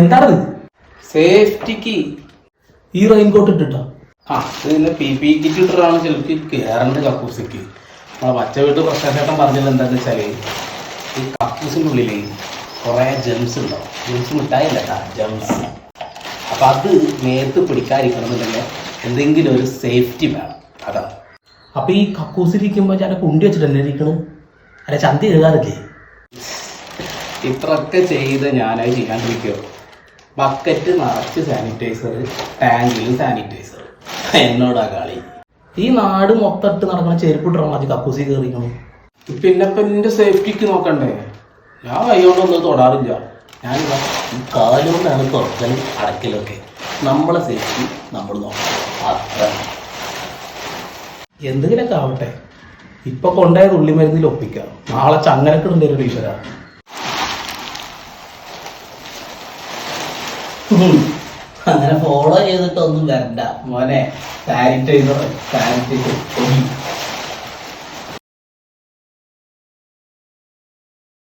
എന്താണത്? സേഫ്റ്റിക്ക് ഈ റെയിൻകോട്ട് ഇട്ടിട്ടോ? ആ ഇത് പി കിറ്റ് ഇട്ടിട്ടാണ് ചിലർക്ക് കയറേണ്ടത് കക്കൂസിക്ക്. നമ്മളെ മറ്റേ വീട്ട് പ്രശ്നേട്ടൻ പറഞ്ഞത് എന്താണെന്ന് വെച്ചാൽ ഈ കക്കൂസിൻ്റെ ഉള്ളിൽ കുറേ ജെംസ് ഉണ്ടാവും. ജെംസ് മിഠായില്ല കേട്ടോ, ജെംസ്. അപ്പം അത് നേരത്ത് പിടിക്കാതിരിക്കണമെന്നുണ്ടെങ്കിൽ എന്തെങ്കിലും ഒരു സേഫ്റ്റി വേണം. അതാണ്. അപ്പൊ ഈ കക്കൂസിരിക്കുമ്പോ ഞാൻ കുണ്ടി വെച്ചിട്ട് തന്നെ ഇരിക്കണ്. അല്ലെ ചന്തി എഴുതാറില്ലേ? ഇത്രയൊക്കെ ചെയ്ത് ഞാനത് ചെയ്യാണ്ടിരിക്കുമോ? ബക്കറ്റ് നിറച്ച് സാനിറ്റൈസർ, ടാങ്കിലും സാനിറ്റൈസർ. എന്നോടാ കളി. ഈ നാട് മൊത്തം ഇട്ട് നടക്കണ ചെരുപ്പ് ഇട്ടാൽ മതി കക്കൂസി കയറിക്കണം. പിന്നെ ഇപ്പം എൻ്റെ സേഫ്റ്റിക്ക് നോക്കണ്ടേ? ഞാൻ കൈകൊണ്ടൊന്നും തൊടാറില്ല. ഞാൻ ഈ കാലുകൊണ്ടാണ് തുറക്കലും അടക്കലൊക്കെ. നമ്മളെ സേഫ്റ്റി നമ്മൾ നോക്കണം. അത്ര എന്തെങ്കിലുമൊക്കെ ആവട്ടെ. ഇപ്പൊ കൊണ്ടുപോയ ഉള്ളിമരുന്നിൽ ഒപ്പിക്കാം. നാളെ ചങ്ങനക്കിടുന്ന ഒരു ടീച്ചറാ. അങ്ങനെ ഫോളോ ചെയ്തിട്ടൊന്നും വരണ്ട മോനെ. സാനിറ്റൈസർ